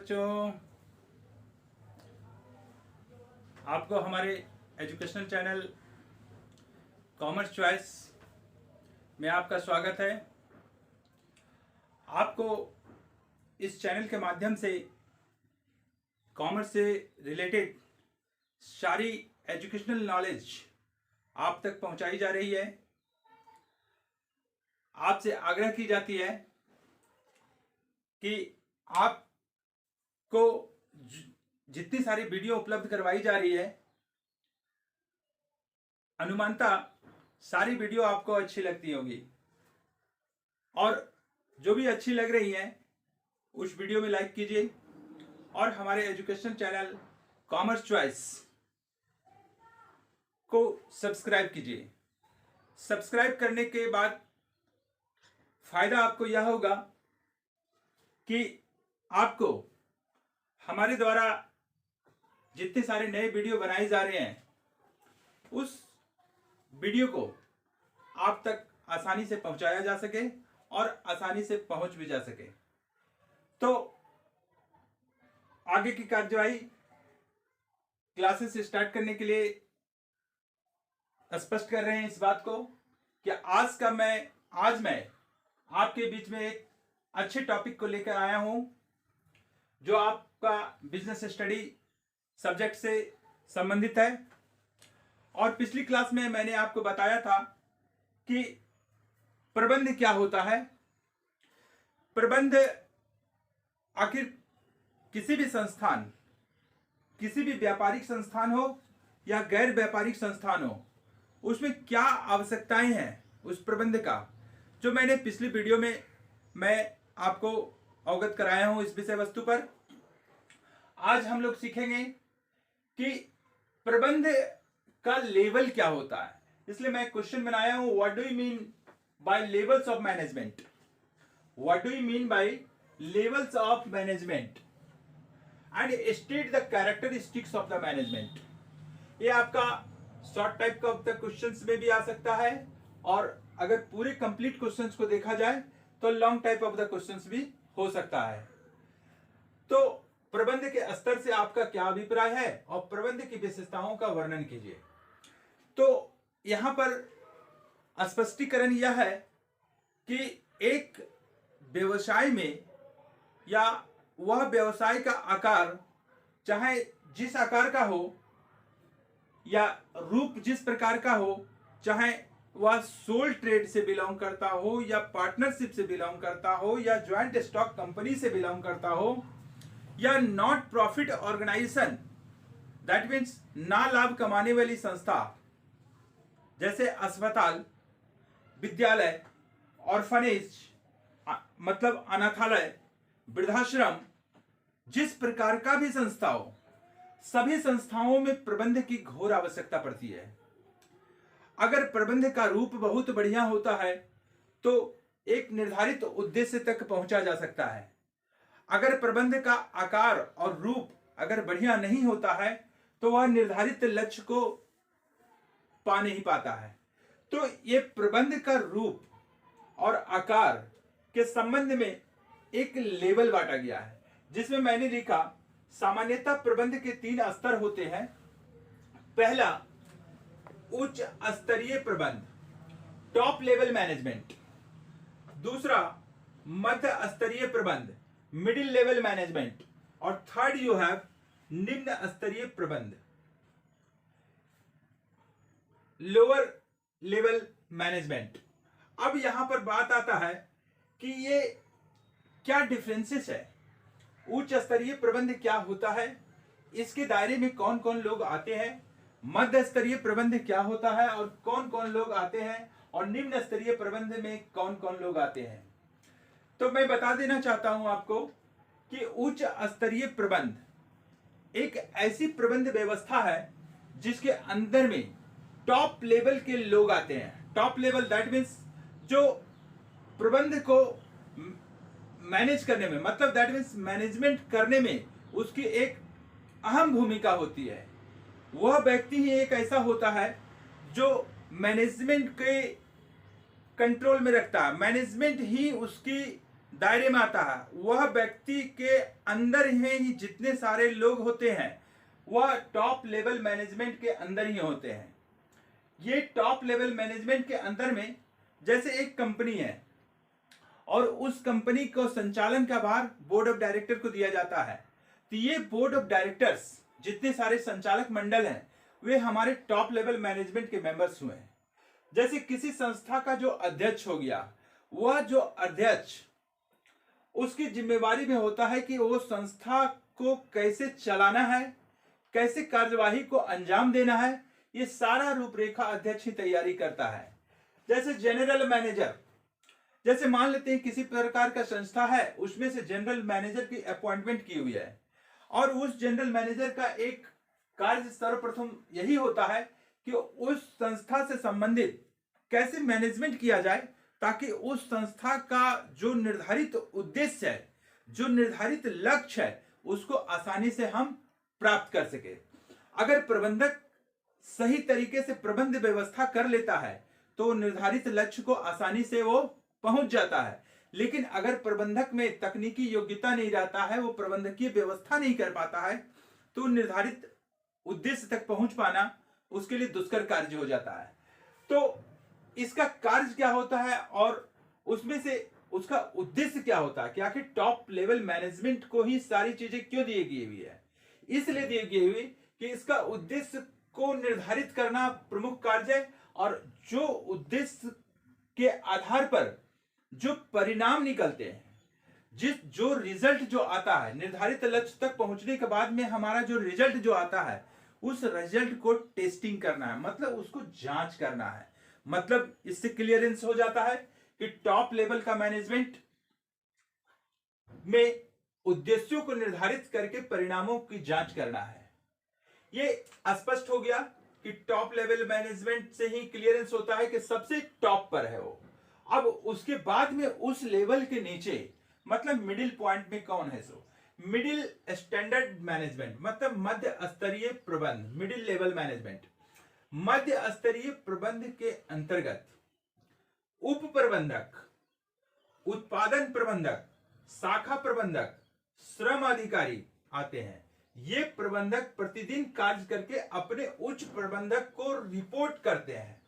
बच्चों, आपको हमारे एजुकेशनल चैनल कॉमर्स चॉइस में आपका स्वागत है। आपको इस चैनल के माध्यम से कॉमर्स से रिलेटेड सारी एजुकेशनल नॉलेज आप तक पहुंचाई जा रही है। आपसे आग्रह की जाती है कि आपको जितनी सारी वीडियो उपलब्ध करवाई जा रही है, अनुमानतः सारी वीडियो आपको अच्छी लगती होगी, और जो भी अच्छी लग रही है उस वीडियो में लाइक कीजिए और हमारे एजुकेशन चैनल कॉमर्स चॉइस को सब्सक्राइब कीजिए। सब्सक्राइब करने के बाद फायदा आपको यह होगा कि आपको हमारे द्वारा जितने सारे नए वीडियो बनाए जा रहे हैं उस वीडियो को आप तक आसानी से पहुंचाया जा सके और आसानी से पहुंच भी जा सके। तो आगे की कार्यवाही क्लासेस स्टार्ट करने के लिए स्पष्ट कर रहे हैं इस बात को कि आज मैं आपके बीच में एक अच्छे टॉपिक को लेकर आया हूं जो आपका बिजनेस स्टडी सब्जेक्ट से संबंधित है। और पिछली क्लास में मैंने आपको बताया था कि प्रबंध क्या होता है। प्रबंध आखिर किसी भी संस्थान, किसी भी व्यापारिक संस्थान हो या गैर व्यापारिक संस्थान हो, उसमें क्या आवश्यकताएं हैं उस प्रबंध का, जो मैंने पिछली वीडियो में मैं आपको अवगत कराया हूं इस विषय वस्तु पर। आज हम लोग सीखेंगे कि प्रबंध का लेवल क्या होता है। इसलिए मैं क्वेश्चन बनाया हूं, what do you mean by levels of management. What do you mean by levels of management and state the characteristics of the management. ये आपका शॉर्ट टाइप का क्वेश्चंस में भी आ सकता है, और अगर पूरे कंप्लीट क्वेश्चंस को देखा जाए तो long type of the questions भी हो सकता है। तो प्रबंध के स्तर से आपका क्या अभिप्राय है और प्रबंध की विशेषताओं का वर्णन कीजिए। तो यहां पर स्पष्टीकरण यह है कि एक व्यवसाय में या वह व्यवसाय का आकार चाहे जिस आकार का हो या रूप जिस प्रकार का हो, चाहे वह सोल ट्रेड से बिलोंग करता हो या पार्टनरशिप से बिलोंग करता हो या ज्वाइंट स्टॉक कंपनी से बिलोंग करता हो या not profit organisation, that means ना लाभ कमाने वाली संस्था जैसे अस्पताल, विद्यालय, ऑर्फनेज मतलब अनाथालय, वृद्धाश्रम, जिस प्रकार का भी संस्था हो, सभी संस्थाओं में प्रबंध की घोर आवश्यकता पड़ती है। अगर प्रबंध का रूप बहुत बढ़िया होता है तो एक निर्धारित उद्देश्य तक पहुंचा जा सकता है। अगर प्रबंध का आकार और रूप अगर बढ़िया नहीं होता है तो वह निर्धारित लक्ष्य को पा नहीं पाता है। तो ये प्रबंध का रूप और आकार के संबंध में एक लेवल बांटा गया है, जिसमें मैंने लिखा सामान्यतः प्रबंध के 3 स्तर होते हैं। पहला उच्च स्तरीय प्रबंध, टॉप लेवल मैनेजमेंट। दूसरा मध्य स्तरीय प्रबंध, मिडिल लेवल मैनेजमेंट। और थर्ड यू हैव निम्न स्तरीय प्रबंध, लोअर लेवल मैनेजमेंट। अब यहां पर बात आता है कि ये क्या डिफरेंसेस है, उच्च स्तरीय प्रबंध क्या होता है, इसके दायरे में कौन कौन लोग आते हैं, मध्य स्तरीय प्रबंध क्या होता है और कौन कौन लोग आते हैं, और निम्न स्तरीय प्रबंध में कौन कौन लोग आते हैं। तो मैं बता देना चाहता हूं आपको कि उच्च स्तरीय प्रबंध एक ऐसी प्रबंध व्यवस्था है जिसके अंदर में टॉप लेवल के लोग आते हैं। टॉप लेवल दैट मीन्स जो प्रबंध को मैनेज करने में, मतलब दैट मीन्स मैनेजमेंट करने में उसकी एक अहम भूमिका होती है। वह व्यक्ति ही एक ऐसा होता है जो मैनेजमेंट के कंट्रोल में रखता है। मैनेजमेंट ही उसकी दायरे में आता है, वह व्यक्ति के अंदर ही जितने सारे लोग होते हैं वह टॉप लेवल मैनेजमेंट के अंदर ही होते हैं। ये टॉप लेवल मैनेजमेंट के अंदर में जैसे एक कंपनी है और उस कंपनी को संचालन का भार बोर्ड ऑफ डायरेक्टर को दिया जाता है, तो ये बोर्ड ऑफ डायरेक्टर्स जितने सारे संचालक मंडल हैं वे हमारे टॉप लेवल मैनेजमेंट के मेंबर्स हुए हैं। जैसे किसी संस्था का जो अध्यक्ष हो गया, वह जो अध्यक्ष उसकी जिम्मेवारी में होता है कि वो संस्था को कैसे चलाना है, कैसे कार्यवाही को अंजाम देना है, ये सारा रूपरेखा अध्यक्ष ही तैयारी करता है। जैसे जनरल मैनेजर, जैसे मान लेते हैं किसी प्रकार का संस्था है, उसमें से जनरल मैनेजर की अपॉइंटमेंट की हुई है और उस जनरल मैनेजर का एक कार्य सर्वप्रथम यही होता है कि उस संस्था से संबंधित कैसे मैनेजमेंट किया जाए ताकि उस संस्था का जो निर्धारित उद्देश्य है, जो निर्धारित लक्ष्य है, उसको आसानी से हम प्राप्त कर सके। अगर प्रबंधक सही तरीके से प्रबंध व्यवस्था कर लेता है तो निर्धारित लक्ष्य को आसानी से वो पहुंच जाता है, लेकिन अगर प्रबंधक में तकनीकी योग्यता नहीं रहता है, वो प्रबंधकीय व्यवस्था नहीं कर पाता है, तो निर्धारित उद्देश्य तक पहुंच पाना उसके लिए दुष्कर कार्य हो जाता है। तो इसका कार्य क्या होता है और उसमें से उसका उद्देश्य क्या होता है कि आखिर टॉप लेवल मैनेजमेंट को ही सारी चीजें क्यों दी गई हुई है? इसलिए दी गई हुई कि इसका उद्देश्य को निर्धारित करना प्रमुख कार्य है और जो उद्देश्य के आधार पर जो परिणाम निकलते हैं, जो रिजल्ट जो आता है, निर्धारित लक्ष्य तक पहुंचने के बाद में हमारा जो रिजल्ट जो आता है, उस रिजल्ट को टेस्टिंग करना है, मतलब उसको जांच करना है। मतलब इससे क्लियरेंस हो जाता है कि टॉप लेवल का मैनेजमेंट में उद्देश्यों को निर्धारित करके परिणामों की जांच करना है। ये स्पष्ट हो गया कि टॉप लेवल मैनेजमेंट से ही क्लियरेंस होता है कि सबसे टॉप पर है वो। अब उसके बाद में उस लेवल के नीचे मतलब मिडिल पॉइंट में कौन है? सो मिडिल स्टैंडर्ड मैनेजमेंट मतलब मध्य स्तरीय प्रबंध, मिडिल लेवल मैनेजमेंट। मध्य स्तरीय प्रबंध के अंतर्गत उप प्रबंधक, उत्पादन प्रबंधक, शाखा प्रबंधक, श्रम अधिकारी आते हैं। ये प्रबंधक प्रतिदिन कार्य करके अपने उच्च प्रबंधक को रिपोर्ट करते हैं।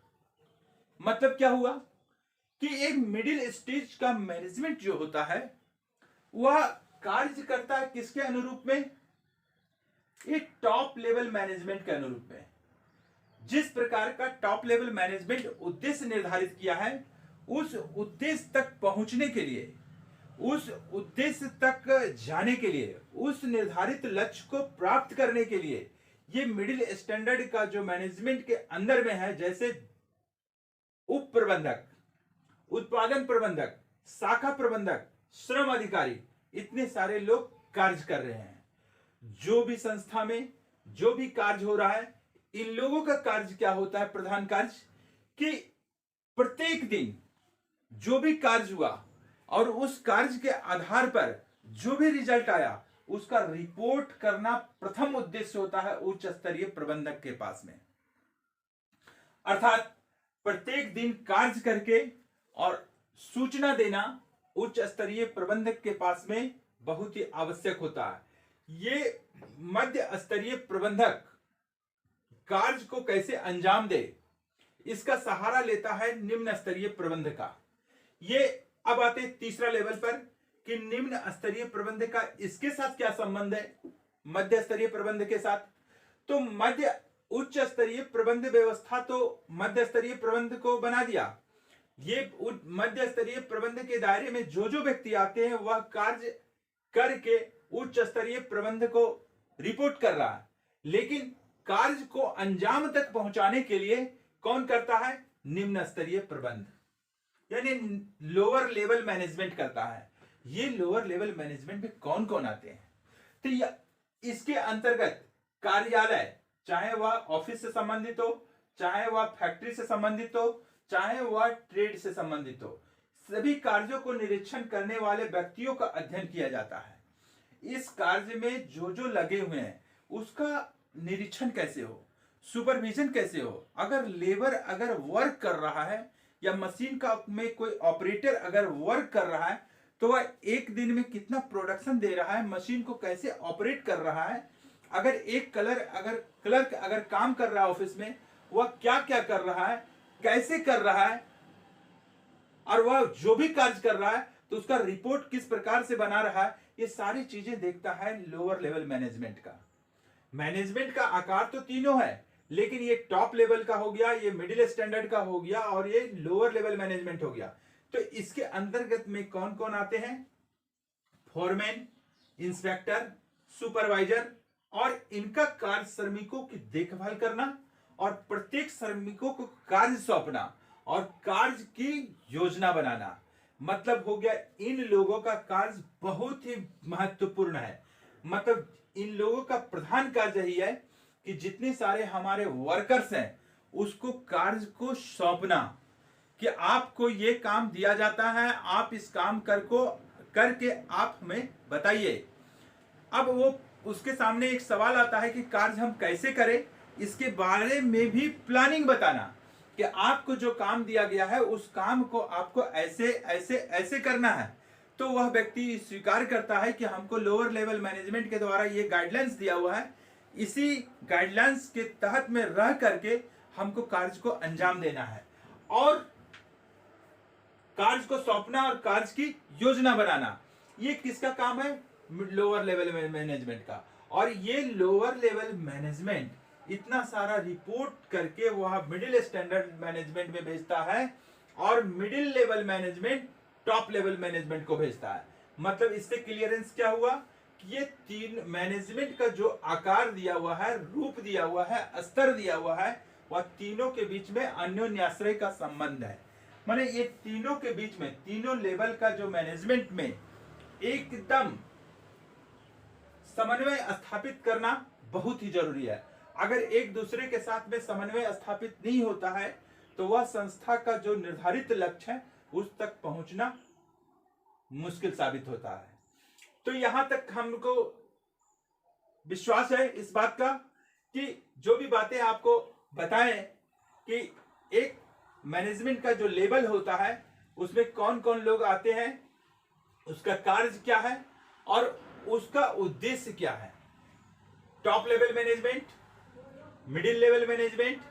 मतलब क्या हुआ कि एक मिडिल स्टेज का मैनेजमेंट जो होता है वह कार्य करता है किसके अनुरूप में? एक टॉप लेवल मैनेजमेंट के अनुरूप में। जिस प्रकार का टॉप लेवल मैनेजमेंट उद्देश्य निर्धारित किया है, उस उद्देश्य तक पहुंचने के लिए, उस उद्देश्य तक जाने के लिए, उस निर्धारित लक्ष्य को प्राप्त करने के लिए ये मिडिल स्टैंडर्ड का जो मैनेजमेंट के अंदर में है, जैसे उप प्रबंधक, उत्पादन प्रबंधक, शाखा प्रबंधक, श्रम अधिकारी, इतने सारे लोग कार्य कर रहे हैं। जो भी संस्था में जो भी कार्य हो रहा है, इन लोगों का कार्य क्या होता है? प्रधान कार्य कि प्रत्येक दिन जो भी कार्य हुआ और उस कार्य के आधार पर जो भी रिजल्ट आया उसका रिपोर्ट करना प्रथम उद्देश्य होता है उच्च स्तरीय प्रबंधक के पास में। अर्थात प्रत्येक दिन कार्य करके और सूचना देना उच्च स्तरीय प्रबंधक के पास में बहुत ही आवश्यक होता है। ये मध्य स्तरीय प्रबंधक कार्य को कैसे अंजाम दे, इसका सहारा लेता है निम्न स्तरीय प्रबंध का। ये अब आते तीसरा लेवल पर कि निम्न स्तरीय प्रबंध का इसके साथ क्या संबंध है मध्य स्तरीय प्रबंध के साथ? तो उच्च स्तरीय प्रबंध व्यवस्था तो मध्य स्तरीय प्रबंध को बना दिया। ये मध्य स्तरीय प्रबंध के दायरे में जो जो व्यक्ति आते हैं वह कार्य करके उच्च स्तरीय प्रबंध को रिपोर्ट कर रहा है, लेकिन कार्य को अंजाम तक पहुंचाने के लिए कौन करता है? निम्न स्तरीय प्रबंध, यानी लोअर लेवल मैनेजमेंट करता है। ये लोअर लेवल मैनेजमेंट में कौन कौन आते हैं? तो इसके अंतर्गत कार्यालय, चाहे वह ऑफिस से संबंधित हो, चाहे वह फैक्ट्री से संबंधित हो, चाहे वह ट्रेड से संबंधित हो, सभी कार्यों को निरीक्षण करने वाले व्यक्तियों का अध्ययन किया जाता है। इस कार्य में जो जो लगे हुए हैं उसका निरीक्षण कैसे हो, सुपरविजन कैसे हो। अगर लेबर अगर वर्क कर रहा है या मशीन का में कोई ऑपरेटर अगर वर्क कर रहा है तो वह एक दिन में कितना प्रोडक्शन दे रहा है, मशीन को कैसे ऑपरेट कर रहा है, अगर एक क्लर्क अगर काम कर रहा है ऑफिस में, वह क्या क्या कर रहा है, कैसे कर रहा है, और वह जो भी कार्य कर रहा है तो उसका रिपोर्ट किस प्रकार से बना रहा है, ये सारी चीजें देखता है लोअर लेवल मैनेजमेंट का। मैनेजमेंट का आकार तो तीनों है, लेकिन ये टॉप लेवल का हो गया, ये मिडिल स्टैंडर्ड का हो गया, और ये लोअर लेवल मैनेजमेंट हो गया। तो इसके अंतर्गत में कौन कौन आते हैं? फोरमैन, इंस्पेक्टर, सुपरवाइजर, और इनका कार्य श्रमिकों की देखभाल करना और प्रत्येक श्रमिकों को कार्य सौंपना और कार्य की योजना बनाना। मतलब हो गया इन लोगों का कार्य बहुत ही महत्वपूर्ण है। मतलब इन लोगों का प्रधान कार्य यही है कि जितने सारे हमारे वर्कर्स हैं उसको कार्य को सौंपना, कि आपको ये काम दिया जाता है, आप इस काम करके आप हमें बताइए। अब वो उसके सामने एक सवाल आता है कि कार्य हम कैसे करें, इसके बारे में भी प्लानिंग बताना, कि आपको जो काम दिया गया है उस काम को आपको ऐसे ऐसे ऐसे करना है। तो वह व्यक्ति स्वीकार करता है कि हमको लोअर लेवल मैनेजमेंट के द्वारा ये गाइडलाइंस दिया हुआ है, इसी गाइडलाइंस के तहत में रह करके हमको कार्य को अंजाम देना है और कार्य को सौंपना और कार्य की योजना बनाना। ये किसका काम है? लोअर लेवल मैनेजमेंट का। और ये लोअर लेवल मैनेजमेंट इतना सारा रिपोर्ट करके वह मिडिल स्टैंडर्ड मैनेजमेंट में भेजता है और middle level management top level management को भेजता है। मतलब इससे क्लियरेंस क्या हुआ कि ये तीन मैनेजमेंट का जो आकार दिया हुआ है, रूप दिया हुआ है, स्तर दिया हुआ है, वह तीनों के बीच में अन्योन्याश्रय का संबंध है। माने ये तीनों के बीच में, तीनों लेवल का जो मैनेजमेंट में एकदम समन्वय स्थापित करना बहुत ही जरूरी है। अगर एक दूसरे के साथ में समन्वय स्थापित नहीं होता है तो वह संस्था का जो निर्धारित लक्ष्य है उस तक पहुंचना मुश्किल साबित होता है। तो यहां तक हमको विश्वास है इस बात का कि जो भी बातें आपको बताएं कि एक मैनेजमेंट का जो लेवल होता है उसमें कौन कौन लोग आते हैं, उसका कार्य क्या है और उसका उद्देश्य क्या है। Top level management, middle level management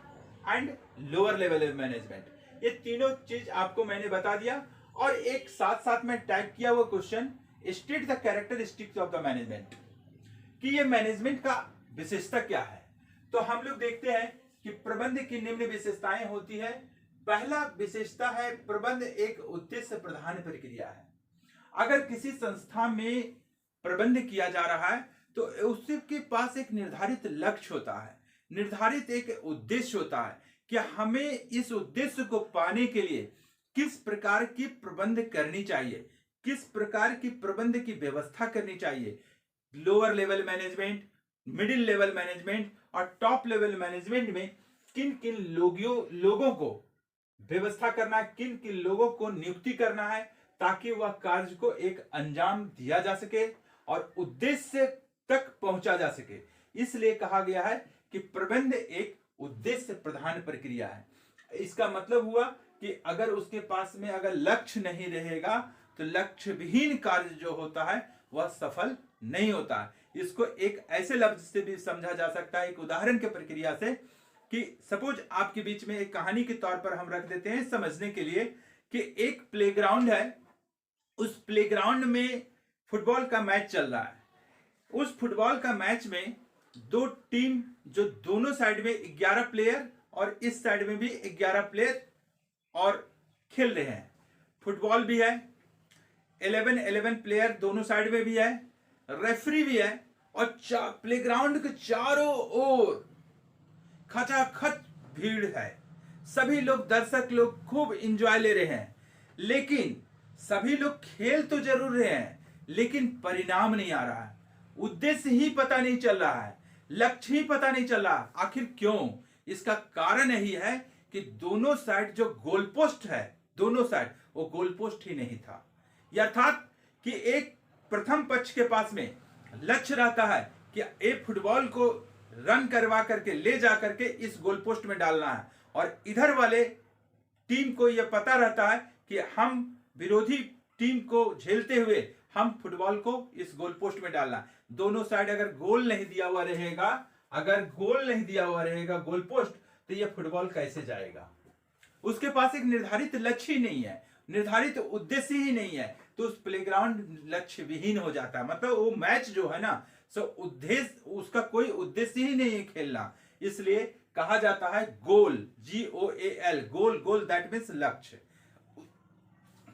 and lower level management, ये तीनों चीज आपको मैंने बता दिया। और एक साथ साथ में टाइप किया हुआ question, state the characteristics of the management, कि ये मैनेजमेंट का विशेषता क्या है। तो हम लोग देखते हैं कि प्रबंध की निम्न विशेषताएं होती है। पहला विशेषता है प्रबंध एक उद्देश्य प्रधान प्रक्रिया है। अगर किसी संस्था में प्रबंध किया जा रहा है तो उसके पास एक निर्धारित लक्ष्य होता है, निर्धारित एक उद्देश्य होता है कि हमें इस उद्देश्य को पाने के लिए किस प्रकार की प्रबंध करनी चाहिए, किस प्रकार की प्रबंध की व्यवस्था करनी चाहिए। Lower level management, middle level management और टॉप लेवल मैनेजमेंट में किन किन लोगों को व्यवस्था करना है, किन किन लोगों को नियुक्ति करना है ताकि वह कार्य को एक अंजाम दिया जा सके और उद्देश्य तक पहुंचा जा सके। इसलिए कहा गया है कि प्रबंध एक उद्देश्य प्रधान प्रक्रिया है। इसका मतलब हुआ कि अगर उसके पास में अगर लक्ष्य नहीं रहेगा तो लक्ष्य विहीन कार्य जो होता है वह सफल नहीं होता है। इसको एक ऐसे लफ्ज से भी समझा जा सकता है, एक उदाहरण के प्रक्रिया से, कि सपोज आपके बीच में एक कहानी के तौर पर हम रख देते हैं समझने के लिए कि एक प्लेग्राउंड है, उस प्लेग्राउंड में फुटबॉल का मैच चल रहा है। उस फुटबॉल का मैच में दो टीम, जो दोनों साइड में 11 प्लेयर और इस साइड में भी 11 प्लेयर और खेल रहे हैं। फुटबॉल भी है, 11 प्लेयर दोनों साइड में भी है, रेफरी भी है और प्लेग्राउंड के चारों ओर खचाखच भीड़ है। सभी लोग, दर्शक लोग खूब एंजॉय ले रहे हैं, लेकिन सभी लोग खेल तो जरूर रहे हैं लेकिन परिणाम नहीं आ रहा है, उद्देश्य ही पता नहीं चल रहा है, लक्ष्य ही पता नहीं चल रहा। आखिर क्यों? इसका कारण यही है कि दोनों साइड जो गोल पोस्ट है, दोनों साइड वो गोल पोस्ट ही नहीं था। अर्थात कि एक प्रथम पक्ष के पास में लक्ष्य रहता है कि एक फुटबॉल को रन करवा करके ले जा करके इस गोल पोस्ट में डालना है, और इधर वाले टीम को यह पता रहता है कि हम विरोधी टीम को झेलते हुए हम फुटबॉल को इस गोल पोस्ट में डालना। दोनों साइड अगर गोल नहीं दिया हुआ रहेगा, अगर गोल नहीं दिया हुआ रहेगा गोल पोस्ट, तो ये फुटबॉल कैसे जाएगा? उसके पास एक निर्धारित लक्ष्य ही नहीं है, निर्धारित उद्देश्य ही नहीं है, तो उस प्लेग्राउंड लक्ष्य विहीन हो जाता है। मतलब वो मैच जो है ना, सो उद्देश्य, उसका कोई उद्देश्य ही नहीं है खेलना। इसलिए कहा जाता है गोल, GOAL, goal, goal that means लक्ष्य।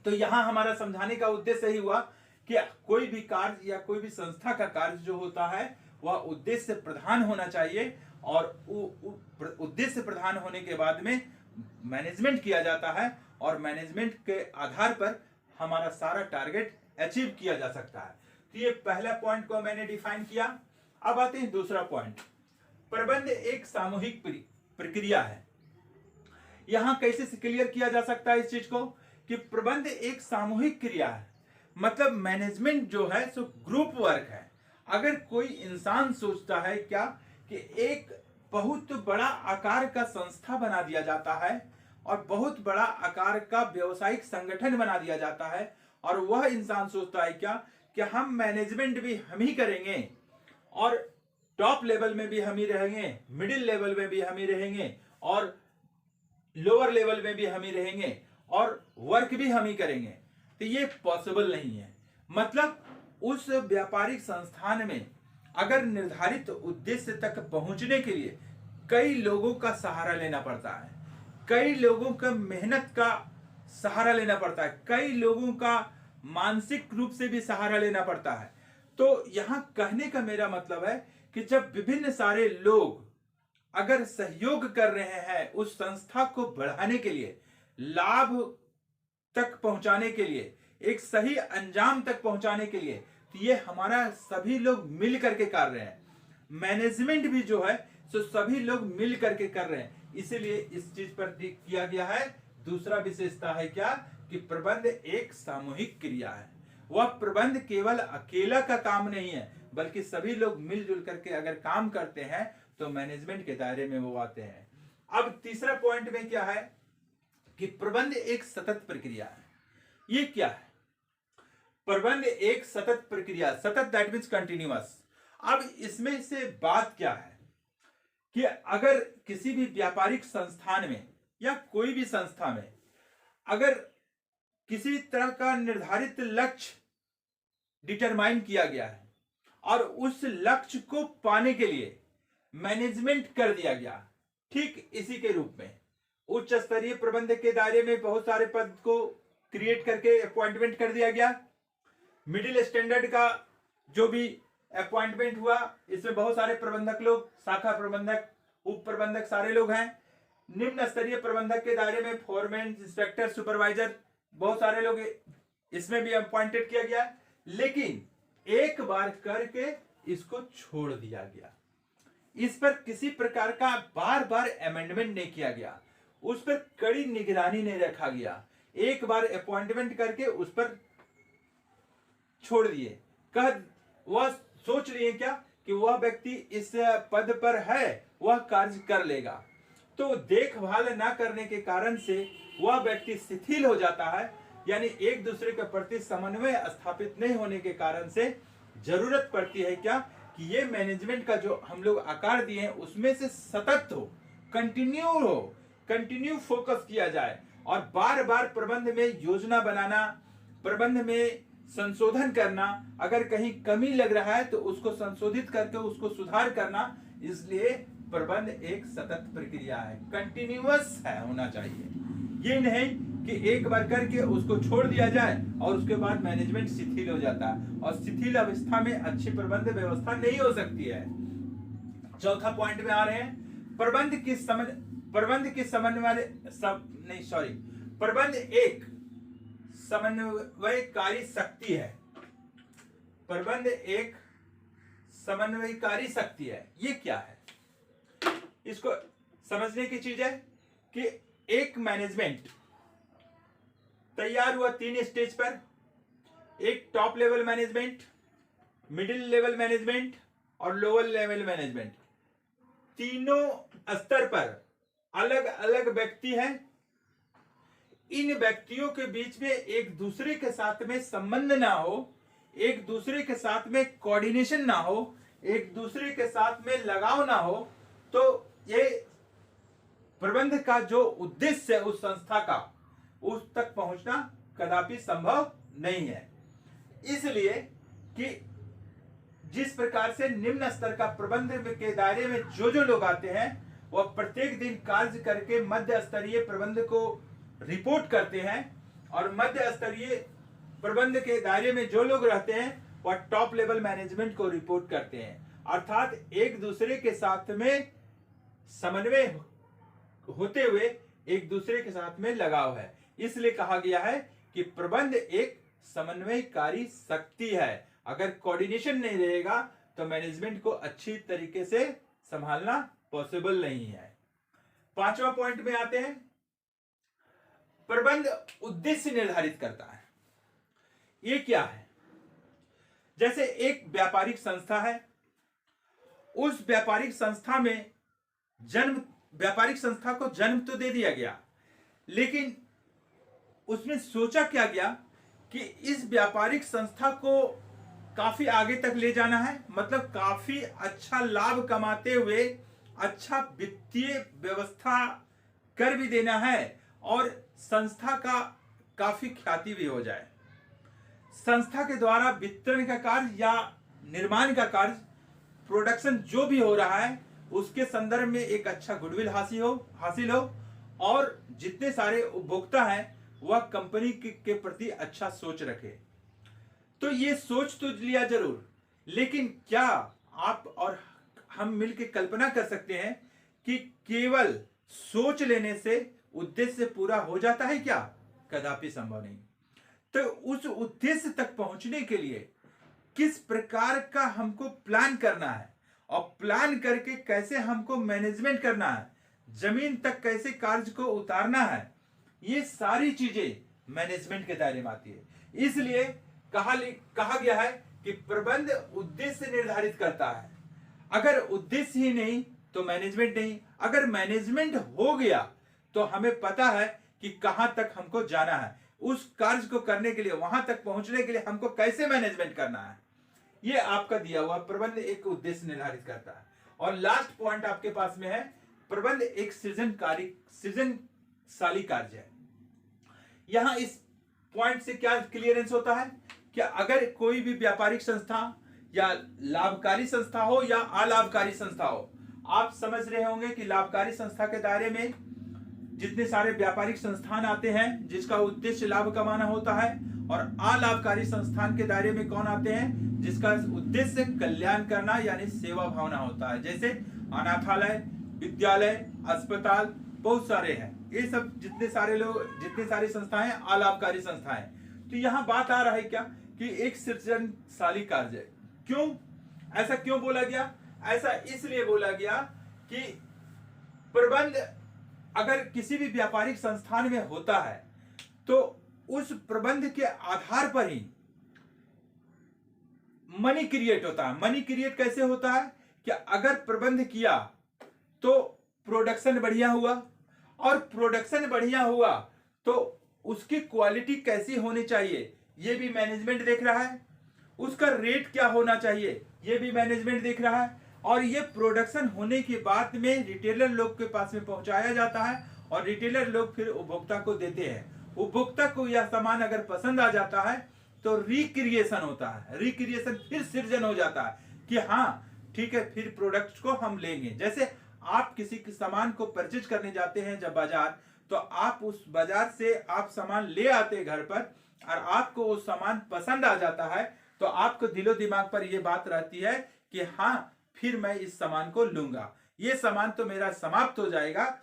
तो यहां हमारा समझाने का उद्देश्य ही हुआ कि कोई भी कार्य या कोई भी संस्था का कार्य जो होता है वह उद्देश्य प्रधान होना चाहिए, और उद्देश्य प्रधान होने के बाद में मैनेजमेंट किया जाता है, और मैनेजमेंट के आधार पर हमारा सारा टारगेट अचीव किया जा सकता है। तो ये पहला पॉइंट को मैंने डिफाइन किया। अब आते हैं दूसरा पॉइंट। प्रबंध एक सामूहिक प्रक्रिया है। यहां कैसे क्लियर किया जा सकता है इस चीज को कि प्रबंध एक सामूहिक क्रिया है। मतलब मैनेजमेंट जो है सो ग्रुप वर्क है। अगर कोई इंसान सोचता है क्या कि एक बहुत बड़ा आकार का संस्था बना दिया जाता है और बहुत बड़ा आकार का व्यावसायिक संगठन बना दिया जाता है, और वह इंसान सोचता है क्या कि हम मैनेजमेंट भी हम ही करेंगे और टॉप लेवल में भी हम ही रहेंगे, मिडिल लेवल में भी हम ही रहेंगे और लोअर लेवल में भी हम ही रहेंगे और वर्क भी हम ही करेंगे, तो ये पॉसिबल नहीं है। मतलब उस व्यापारिक संस्थान में अगर निर्धारित उद्देश्य तक पहुंचने के लिए कई लोगों का सहारा लेना पड़ता है, कई लोगों का मेहनत का सहारा लेना पड़ता है, कई लोगों का मानसिक रूप से भी सहारा लेना पड़ता है। तो यहां कहने का मेरा मतलब है कि जब विभिन्न सारे लोग अगर सहयोग कर रहे हैं उस संस्था को बढ़ाने के लिए, लाभ तक पहुंचाने के लिए, एक सही अंजाम तक पहुंचाने के लिए, तो ये हमारा सभी लोग मिल करके कर रहे हैं। मैनेजमेंट भी जो है सो सभी लोग मिल करके कर रहे हैं। इसीलिए इस चीज पर किया गया है। दूसरा विशेषता है क्या कि प्रबंध एक सामूहिक क्रिया है। वह प्रबंध केवल अकेला का काम नहीं है, बल्कि सभी लोग मिलजुल करके अगर काम करते हैं तो मैनेजमेंट के दायरे में वो आते हैं। अब तीसरा पॉइंट में क्या है कि प्रबंध एक सतत प्रक्रिया है। ये क्या है? प्रबंध एक सतत प्रक्रिया, सतत दैट मीन्स कंटिन्यूअस। अब इसमें से बात क्या है कि अगर किसी भी व्यापारिक संस्थान में या कोई भी संस्था में अगर किसी तरह का निर्धारित लक्ष्य डिटरमाइन किया गया है और उस लक्ष्य को पाने के लिए मैनेजमेंट कर दिया गया, ठीक इसी के रूप में उच्च स्तरीय प्रबंधक के दायरे में बहुत सारे पद को क्रिएट करके अपॉइंटमेंट कर दिया गया। मिडिल स्टैंडर्ड का जो भी अपॉइंटमेंट हुआ, इसमें बहुत सारे प्रबंधक लोग, शाखा प्रबंधक, उप प्रबंधक सारे लोग हैं। निम्न स्तरीय प्रबंधक के दायरे में फोरमैन, इंस्पेक्टर, सुपरवाइजर बहुत सारे लोग इसमें भी अपॉइंटेड किया गया। लेकिन एक बार करके इसको छोड़ दिया गया। इस पर किसी प्रकार का बार बार अमेंडमेंट नहीं किया गया, उस पर कड़ी निगरानी नहीं रखा गया। एक बार अपॉइंटमेंट करके उस पर छोड़ दिए। वह सोच लिए क्या कि वह व्यक्ति इस पद पर है, वह कार्य कर लेगा। तो देखभाल ना करने के कारण से वह व्यक्ति शिथिल हो जाता है, यानी एक दूसरे के प्रति समन्वय स्थापित नहीं होने के कारण से जरूरत पड़ती है क्या कि ये मैनेजमेंट का जो हम लोग आकार दिए हैं उसमें से सतत हो, कंटिन्यू फोकस किया जाए, और बार बार प्रबंध में योजना बनाना, प्रबंध में संशोधन करना, अगर कहीं कमी लग रहा है तो उसको संशोधित करके उसको सुधार करना। इसलिए प्रबंध एक सतत प्रक्रिया है, कंटिन्यूअस है, होना चाहिए। ये नहीं कि एक बार करके उसको छोड़ दिया जाए और उसके बाद मैनेजमेंट शिथिल हो जाता है, और शिथिल अवस्था में अच्छी प्रबंध व्यवस्था नहीं हो सकती है। चौथा पॉइंट में आ रहे हैं, प्रबंध एक समन्वयकारी शक्ति है। प्रबंध एक समन्वयकारी शक्ति है। ये क्या है? इसको समझने की चीज है कि एक मैनेजमेंट तैयार हुआ 3 स्टेज पर, एक top level management, middle level management और लोअर लेवल मैनेजमेंट। तीनों स्तर पर अलग अलग व्यक्ति हैं। इन व्यक्तियों के बीच में एक दूसरे के साथ में संबंध ना हो, एक दूसरे के साथ में कोऑर्डिनेशन ना हो, एक दूसरे के साथ में लगाव ना हो, तो ये प्रबंध का जो उद्देश्य है उस संस्था का, उस तक पहुंचना कदापि संभव नहीं है। इसलिए कि जिस प्रकार से निम्न स्तर का प्रबंध के दायरे में जो जो लोग आते हैं वह प्रत्येक दिन कार्य करके मध्य स्तरीय प्रबंध को रिपोर्ट करते हैं, और मध्य स्तरीय प्रबंध के दायरे में जो लोग रहते हैं वह टॉप लेवल मैनेजमेंट को रिपोर्ट करते हैं। अर्थात एक दूसरे के साथ में समन्वय होते हुए एक दूसरे के साथ में लगाव है। इसलिए कहा गया है कि प्रबंध एक समन्वयकारी शक्ति है। अगर कोऑर्डिनेशन नहीं रहेगा तो मैनेजमेंट को अच्छी तरीके से संभालना पॉसिबल नहीं है। पांचवा पॉइंट में आते हैं, प्रबंध उद्देश्य निर्धारित करता है। ये क्या है? जैसे एक व्यापारिक संस्था है, उस व्यापारिक संस्था में व्यापारिक संस्था को जन्म तो दे दिया गया, लेकिन उसमें सोचा क्या गया कि इस व्यापारिक संस्था को काफी आगे तक ले जाना है, मतलब काफी अच्छा लाभ कमाते हुए अच्छा वित्तीय व्यवस्था कर भी देना है और संस्था का काफी ख्याति भी हो जाए। संस्था के द्वारा वितरण का कार्य या निर्माण का कार्य, प्रोडक्शन जो भी हो रहा है उसके संदर्भ में एक अच्छा गुडविल हासिल हो और जितने सारे उपभोक्ता हैं वह कंपनी के प्रति अच्छा सोच रखे। तो ये सोच तो लिया जरूर, लेकिन क्या आप और हम मिलकर कल्पना कर सकते हैं कि केवल सोच लेने से उद्देश्य पूरा हो जाता है क्या? कदापि संभव नहीं। तो उस उद्देश्य तक पहुंचने के लिए किस प्रकार का हमको प्लान करना है और प्लान करके कैसे हमको मैनेजमेंट करना है, जमीन तक कैसे कार्य को उतारना है, ये सारी चीजें मैनेजमेंट के दायरे में आती है। इसलिए कहा गया है कि प्रबंध उद्देश्य निर्धारित करता है। अगर उद्देश्य ही नहीं तो मैनेजमेंट नहीं। अगर मैनेजमेंट हो गया तो हमें पता है कि कहां तक हमको जाना है, उस कार्य को करने के लिए, वहां तक पहुंचने के लिए हमको कैसे मैनेजमेंट करना है। ये आपका दिया हुआ प्रबंध एक उद्देश्य निर्धारित करता है। और लास्ट पॉइंट आपके पास में है, प्रबंध एक सृजनशाली कार्य है। यहां इस पॉइंट से क्या क्लियरेंस होता है कि अगर कोई भी व्यापारिक संस्था या लाभकारी संस्था हो या अलाभकारी संस्था हो, आप समझ रहे होंगे कि लाभकारी संस्था के दायरे में जितने सारे व्यापारिक संस्थान आते हैं जिसका उद्देश्य लाभ कमाना होता है, और अलाभकारी संस्थान के दायरे में कौन आते हैं जिसका उद्देश्य कल्याण करना यानी सेवा भावना होता है। जैसे अनाथालय, विद्यालय, अस्पताल, बहुत सारे हैं। ये सब जितने सारी संस्थाएं अलाभकारी संस्थाएं। तो यहाँ बात आ रहा है क्या कि एक सृजनशाली कार्य है। क्यों ऐसा क्यों बोला गया? ऐसा इसलिए बोला गया कि प्रबंध अगर किसी भी व्यापारिक संस्थान में होता है तो उस प्रबंध के आधार पर ही मनी क्रिएट होता है। मनी क्रिएट कैसे होता है कि अगर प्रबंध किया तो प्रोडक्शन बढ़िया हुआ, और प्रोडक्शन बढ़िया हुआ तो उसकी क्वालिटी कैसी होनी चाहिए ये भी मैनेजमेंट देख रहा है, उसका रेट क्या होना चाहिए ये भी मैनेजमेंट देख रहा है, और ये प्रोडक्शन होने के बाद में रिटेलर लोग के पास में पहुंचाया जाता है और रिटेलर लोग फिर उपभोक्ता को देते हैं। उपभोक्ता को यह सामान अगर पसंद आ जाता है तो रिक्रिएशन होता है, रिक्रिएशन फिर सृजन हो जाता है कि हाँ ठीक है फिर प्रोडक्ट को हम लेंगे। जैसे आप किसी के सामान को परचेज करने जाते हैं जब बाजार, तो आप उस बाजार से आप सामान ले आते घर पर और आपको वो सामान पसंद आ जाता है तो आपको दिलो दिमाग पर ये बात रहती है कि हाँ फिर मैं इस सामान को लूंगा, ये सामान तो मेरा समाप्त हो जाएगा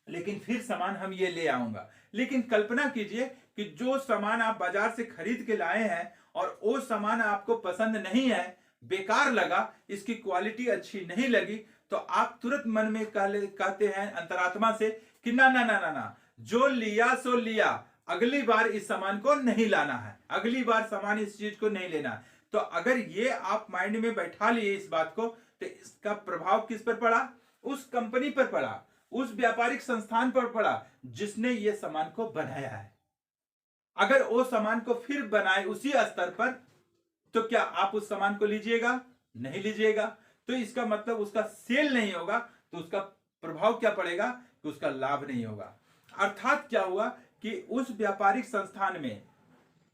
लेकिन फिर सामान हम ये ले आऊंगा। लेकिन कल्पना कीजिए कि जो सामान आप बाजार से खरीद के लाए हैं और वो सामान आपको पसंद नहीं है, बेकार लगा, इसकी क्वालिटी अच्छी नहीं लगी, तो आप तुरंत मन में कहते हैं अंतरात्मा से कि ना ना ना ना ना, जो लिया सो लिया, अगली बार इस सामान को नहीं लाना है, अगली बार सामान इस चीज को नहीं लेना है। तो अगर ये आप माइंड में बैठा लिए इस बात को, तो इसका प्रभाव किस पर पड़ा? उस कंपनी पर पड़ा, उस व्यापारिक संस्थान पर पड़ा जिसने ये सामान को बनाया है। अगर वो सामान को फिर बनाए उसी स्तर पर, तो क्या आप उस सामान को लीजिएगा? नहीं लीजिएगा। तो इसका मतलब उसका सेल नहीं होगा, तो उसका प्रभाव क्या पड़ेगा कि उसका लाभ नहीं होगा। अर्थात क्या हुआ कि उस व्यापारिक संस्थान में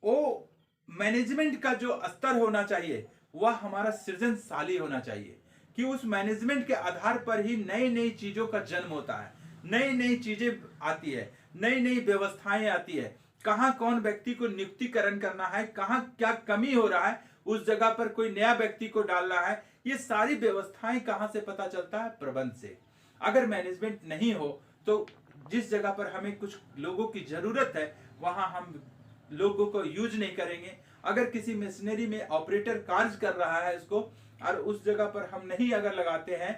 वो मैनेजमेंट का जो स्तर होना चाहिए वह हमारा सृजनशाली होना चाहिए, कि उस मैनेजमेंट के आधार पर ही नई नई चीजों का जन्म होता है, नई नई चीजें आती है, नई नई व्यवस्थाएं आती है। कहां कौन व्यक्ति को नियुक्तिकरण करना है, कहां क्या कमी हो रहा है, उस जगह पर कोई नया व्यक्ति को डालना है, ये सारी व्यवस्थाएं कहां से पता चलता है? प्रबंध से। अगर मैनेजमेंट नहीं हो तो जिस जगह पर हमें कुछ लोगों की जरूरत है वहां हम लोगों को यूज नहीं करेंगे। अगर किसी मशीनरी में ऑपरेटर कार्य कर रहा है इसको, और उस जगह पर हम नहीं अगर लगाते हैं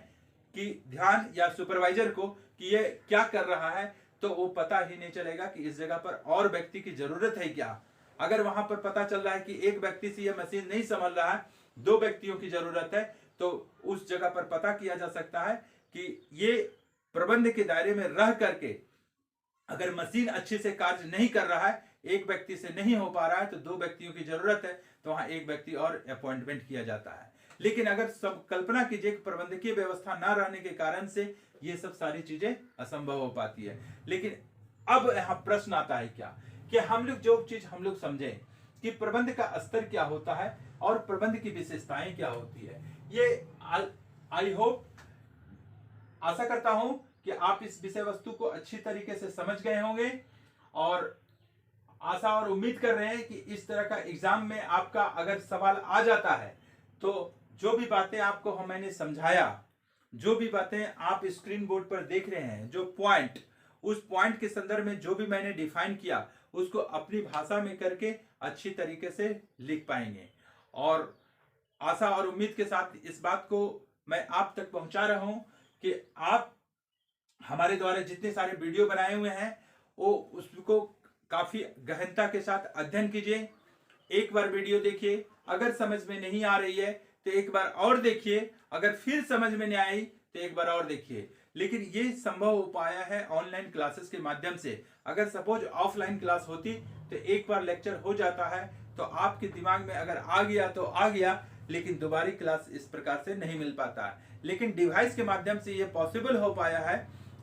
कि ध्यान या सुपरवाइजर को कि ये क्या कर रहा है, तो वो पता ही नहीं चलेगा कि इस जगह पर और व्यक्ति की जरूरत है क्या। अगर वहां पर पता चल रहा है कि एक व्यक्ति से यह मशीन नहीं संभल रहा है, 2 व्यक्तियों की जरूरत है, तो उस जगह पर पता किया जा सकता है कि ये प्रबंध के दायरे में रह करके अगर मशीन अच्छे से कार्य नहीं कर रहा है, एक व्यक्ति से नहीं हो पा रहा है, तो 2 व्यक्तियों की जरूरत है, तो वहां एक व्यक्ति और अपॉइंटमेंट किया जाता है। लेकिन अगर सब कल्पना कीजिए प्रबंधकीय व्यवस्था ना रहने के कारण से ये सब सारी चीजें असंभव हो पाती है। लेकिन अब यहां प्रश्न आता है क्या, कि हम लोग जो चीज हम लोग समझें कि प्रबंध का स्तर क्या होता है और प्रबंध की विशेषताएं क्या होती है। ये आई होप, आशा करता हूं कि आप इस विषय वस्तु को अच्छी तरीके से समझ गए होंगे, और आशा और उम्मीद कर रहे हैं कि इस तरह का एग्जाम में आपका अगर सवाल आ जाता है तो जो भी बातें आपको मैंने समझाया, जो भी बातें आप स्क्रीन बोर्ड पर देख रहे हैं, जो पॉइंट, उस पॉइंट के संदर्भ में जो भी मैंने डिफाइन किया उसको अपनी भाषा में करके अच्छी तरीके से लिख पाएंगे। और आशा और उम्मीद के साथ इस बात को मैं आप तक पहुंचा रहा हूं कि आप हमारे द्वारा जितने सारे वीडियो बनाए हुए हैं वो उसको काफी गहनता के साथ अध्ययन कीजिए। एक बार वीडियो देखिए, अगर समझ में नहीं आ रही है तो एक बार और देखिए, अगर फिर समझ में नहीं आई तो एक बार और देखिए। लेकिन ये संभव हो पाया है ऑनलाइन क्लासेस के माध्यम से। अगर सपोज ऑफलाइन क्लास होती तो एक बार लेक्चर हो जाता है तो आपके दिमाग में अगर आ गया तो आ गया, लेकिन दोबारा क्लास इस प्रकार से नहीं मिल पाता है। लेकिन डिवाइस के माध्यम से ये पॉसिबल हो पाया है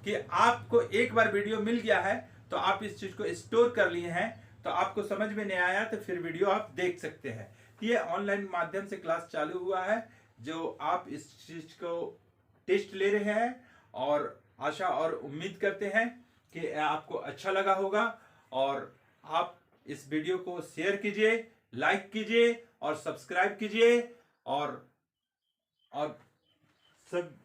कि आपको एक बार वीडियो मिल गया है तो आप इस चीज को स्टोर कर लिए हैं, तो आपको समझ में नहीं आया तो फिर वीडियो आप देख सकते हैं। ये ऑनलाइन माध्यम से क्लास चालू हुआ है, जो आप इस चीज को टेस्ट ले रहे हैं, और आशा और उम्मीद करते हैं कि आपको अच्छा लगा होगा। और आप इस वीडियो को शेयर कीजिए, लाइक कीजिए और सब्सक्राइब कीजिए। और सब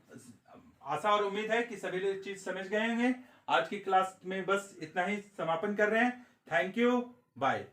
आशा और उम्मीद है कि सभी लोग चीज समझ गए होंगे। आज की क्लास में बस इतना ही समापन कर रहे हैं। Thank you, bye.